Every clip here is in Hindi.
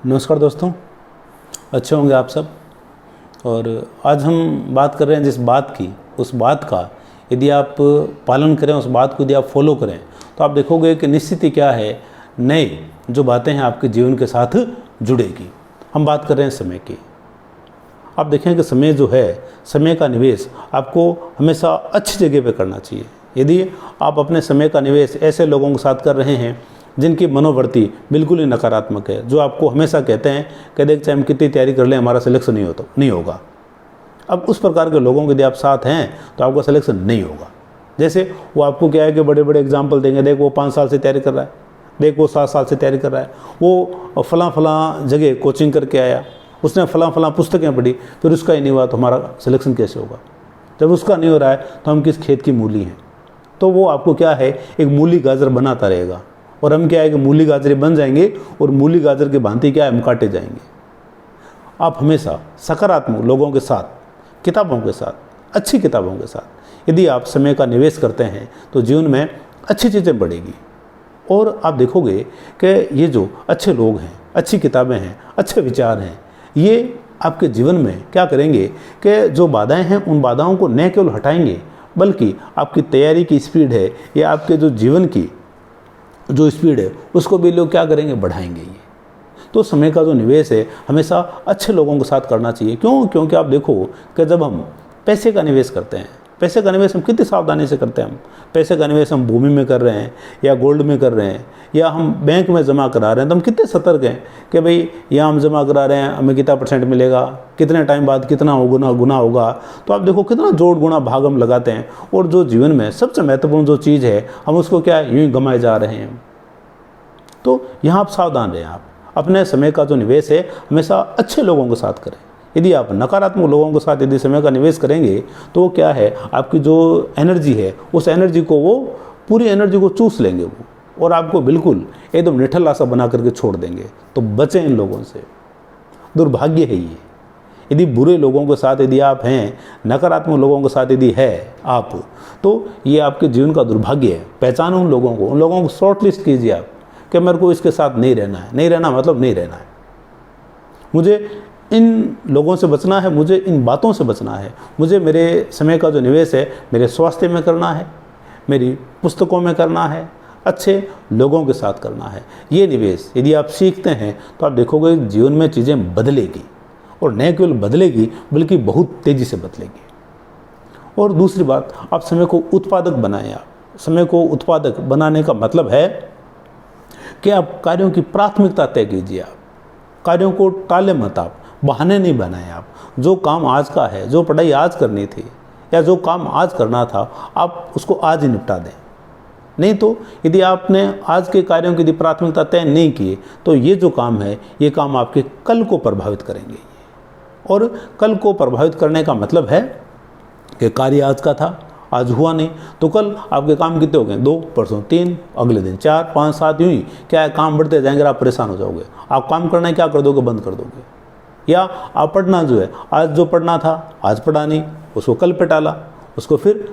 नमस्कार दोस्तों, अच्छे होंगे आप सब। और आज हम बात कर रहे हैं जिस बात की, उस बात का यदि आप पालन करें, उस बात को यदि आप फॉलो करें तो आप देखोगे कि निश्चित ही क्या है, नए जो बातें हैं आपके जीवन के साथ जुड़ेगी। हम बात कर रहे हैं समय की। आप देखें कि समय जो है, समय का निवेश आपको हमेशा अच्छी जगह पे करना चाहिए। यदि आप अपने समय का निवेश ऐसे लोगों के साथ कर रहे हैं जिनकी मनोवृत्ति बिल्कुल ही नकारात्मक है, जो आपको हमेशा कहते हैं कि देख चाहे हम कितनी तैयारी कर लें हमारा सिलेक्शन नहीं होगा। अब उस प्रकार के लोगों के यदि आप साथ हैं तो आपका सिलेक्शन नहीं होगा। जैसे वो आपको क्या है कि बड़े बड़े एग्जाम्पल देंगे, देख वो 5 साल से तैयारी कर रहा है, देख वो 7 साल से तैयारी कर रहा है, वो फलां जगह कोचिंग करके आया, उसने फलां पुस्तकें पढ़ी, फिर उसका ही नहीं हुआ तो हमारा सिलेक्शन कैसे होगा। जब उसका नहीं हो रहा है तो हम किस खेत की मूली हैं। तो वो आपको क्या है, एक मूली गाजर बनाता रहेगा और हम क्या है कि मूली गाजरे बन जाएंगे और मूली गाजर की भांति क्या है, हम काटे जाएंगे। आप हमेशा सकारात्मक लोगों के साथ, किताबों के साथ, अच्छी किताबों के साथ यदि आप समय का निवेश करते हैं तो जीवन में अच्छी चीज़ें बढ़ेगी। और आप देखोगे कि ये जो अच्छे लोग हैं, अच्छी किताबें हैं, अच्छे विचार हैं, ये आपके जीवन में क्या करेंगे कि जो बाधाएं हैं उन बाधाओं को न केवल हटाएंगे बल्कि आपकी तैयारी की स्पीड है या आपके जो जीवन की जो स्पीड है उसको भी लोग क्या करेंगे, बढ़ाएंगे। ये तो समय का जो निवेश है हमेशा अच्छे लोगों के साथ करना चाहिए। क्योंकि आप देखो कि जब हम पैसे का निवेश करते हैं, पैसे का निवेश हम कितनी सावधानी से करते हैं। हम पैसे का निवेश हम भूमि में कर रहे हैं या गोल्ड में कर रहे हैं या हम बैंक में जमा करा रहे हैं, तो हम कितने सतर्क हैं कि भाई यहाँ हम जमा करा रहे हैं, हमें कितना % मिलेगा, कितने टाइम बाद कितना गुना होगा। तो आप देखो कितना जोड़ गुणा भाग हम लगाते हैं और जो जीवन में सबसे महत्वपूर्ण जो चीज़ है हम उसको क्या यूँ ही गंवाए जा रहे हैं। तो यहाँ आप सावधान रहें। आप अपने समय का जो निवेश है हमेशा अच्छे लोगों के साथ करें। यदि आप नकारात्मक लोगों के साथ यदि समय का निवेश करेंगे तो वो क्या है, आपकी जो एनर्जी है उस एनर्जी को, वो पूरी एनर्जी को चूस लेंगे वो, और आपको बिल्कुल एकदम निठल्ला सा बना करके छोड़ देंगे। तो बचें इन लोगों से, दुर्भाग्य है ये। यदि बुरे लोगों के साथ यदि आप हैं, नकारात्मक लोगों के साथ यदि है आप, तो ये आपके जीवन का दुर्भाग्य है। पहचानो उन लोगों को शॉर्ट लिस्ट कीजिए आप कि मेरे को इसके साथ नहीं रहना है। नहीं रहना मतलब नहीं रहना है, मुझे इन लोगों से बचना है, मुझे इन बातों से बचना है। मुझे मेरे समय का जो निवेश है मेरे स्वास्थ्य में करना है, मेरी पुस्तकों में करना है, अच्छे लोगों के साथ करना है। ये निवेश यदि आप सीखते हैं तो आप देखोगे जीवन में चीज़ें बदलेगी, और न केवल बदलेगी बल्कि बहुत तेज़ी से बदलेगी। और दूसरी बात, आप समय को उत्पादक बनाएं। आप समय को उत्पादक बनाने का मतलब है कि आप कार्यों की प्राथमिकता तय कीजिए। आप कार्यों को टाले मत, आप बहाने नहीं बनाएं। आप जो काम आज का है, जो पढ़ाई आज करनी थी या जो काम आज करना था, आप उसको आज ही निपटा दें। नहीं तो यदि आपने आज के कार्यों की यदि प्राथमिकता तय नहीं की तो ये जो काम है ये काम आपके कल को प्रभावित करेंगे। और कल को प्रभावित करने का मतलब है कि कार्य आज का था, आज हुआ नहीं, तो कल आपके काम कितने हो गए, 2, परसों 3, अगले दिन 4, 5, 7, यूँ ही क्या है, काम बढ़ते जाएंगे, आप परेशान हो जाओगे। आप काम करना क्या कर दोगे, बंद कर दोगे। या आप पढ़ना जो है, आज जो पढ़ना था आज पढ़ा नहीं, उसको कल पे टाला, उसको फिर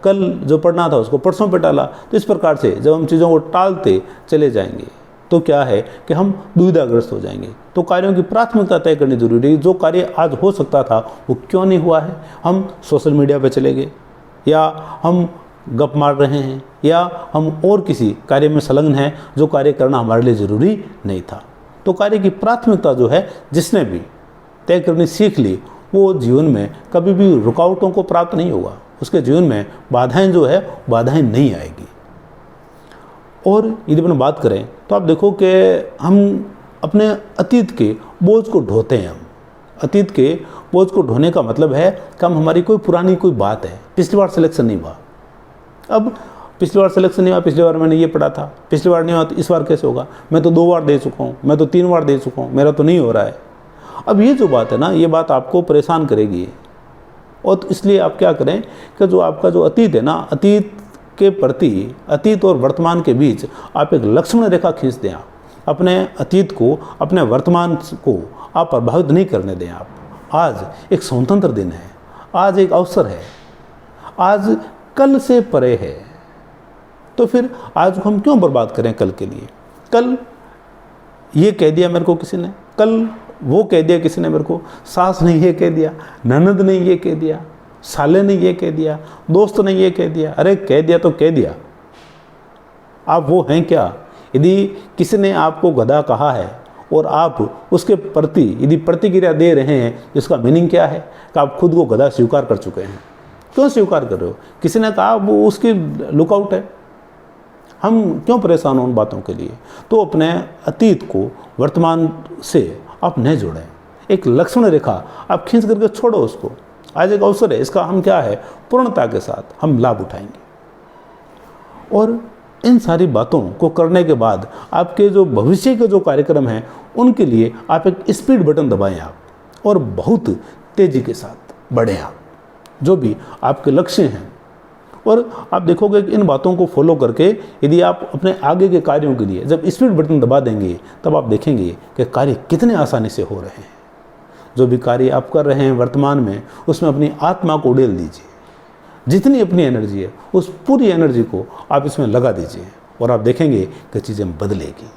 कल जो पढ़ना था उसको परसों पे टाला। तो इस प्रकार से जब हम चीज़ों को टालते चले जाएंगे तो क्या है कि हम दुविधाग्रस्त हो जाएंगे। तो कार्यों की प्राथमिकता तय करनी जरूरी है। जो कार्य आज हो सकता था वो क्यों नहीं हुआ है, हम सोशल मीडिया पर चले गए, या हम गप मार रहे हैं, या हम और किसी कार्य में संलग्न हैं जो कार्य करना हमारे लिए ज़रूरी नहीं था। तो कार्य की प्राथमिकता जो है जिसने भी तय करनी सीख ली वो जीवन में कभी भी रुकावटों को प्राप्त नहीं होगा। उसके जीवन में बाधाएं जो है बाधाएं नहीं आएगी। और यदि अपन बात करें तो आप देखो कि हम अपने अतीत के बोझ को ढोते हैं। हम अतीत के बोझ को ढोने का मतलब है कि हम हमारी कोई पुरानी कोई बात है, पिछली बार सिलेक्शन नहीं हुआ, अब पिछली बार सिलेक्शन नहीं हुआ, पिछली बार मैंने ये पढ़ा था, पिछली बार नहीं हुआ तो इस बार कैसे होगा, मैं तो 2 बार दे चुका हूँ, मैं तो 3 बार दे चुका हूँ, मेरा तो नहीं हो रहा है। अब ये जो बात है ना, ये बात आपको परेशान करेगी। और तो इसलिए आप क्या करें कि जो आपका जो अतीत है ना, अतीत के प्रति, अतीत और वर्तमान के बीच आप एक लक्ष्मण रेखा खींच दें। आप अपने अतीत को, अपने वर्तमान को आप प्रभावित नहीं करने दें। आप आज एक स्वतंत्र दिन है, आज एक अवसर है, आज कल से परे है। तो फिर आज को हम क्यों बर्बाद करें कल के लिए। कल ये कह दिया मेरे को किसी ने, कल वो कह दिया किसी ने मेरे को, सास ने ये कह दिया, ननद ने ये कह दिया, साले ने ये कह दिया, दोस्त ने ये कह दिया। अरे कह दिया तो कह दिया, आप वो हैं क्या? यदि किसी ने आपको गधा कहा है और आप उसके प्रति यदि प्रतिक्रिया दे रहे हैं, जिसका मीनिंग क्या है कि आप खुद को गधा स्वीकार कर चुके हैं। क्यों स्वीकार कर रहे हो? किसी ने कहा वो उसकी लुकआउट है, हम क्यों परेशान हो उन बातों के लिए? तो अपने अतीत को वर्तमान से आप न जोड़ें। एक लक्ष्मण रेखा आप खींच करके छोड़ो उसको। आज एक अवसर है, इसका हम क्या है पूर्णता के साथ हम लाभ उठाएंगे। और इन सारी बातों को करने के बाद आपके जो भविष्य के जो कार्यक्रम हैं उनके लिए आप एक स्पीड बटन दबाएं आप, और बहुत तेज़ी के साथ बढ़ें आप, जो भी आपके लक्ष्य हैं। और आप देखोगे कि इन बातों को फॉलो करके यदि आप अपने आगे के कार्यों के लिए जब स्पीड बटन दबा देंगे, तब आप देखेंगे कि कार्य कितने आसानी से हो रहे हैं। जो भी कार्य आप कर रहे हैं वर्तमान में, उसमें अपनी आत्मा को उड़ेल दीजिए। जितनी अपनी एनर्जी है उस पूरी एनर्जी को आप इसमें लगा दीजिए, और आप देखेंगे कि चीज़ें बदलेगी,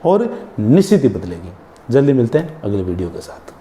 और निश्चित ही बदलेगी। जल्दी मिलते हैं अगले वीडियो के साथ।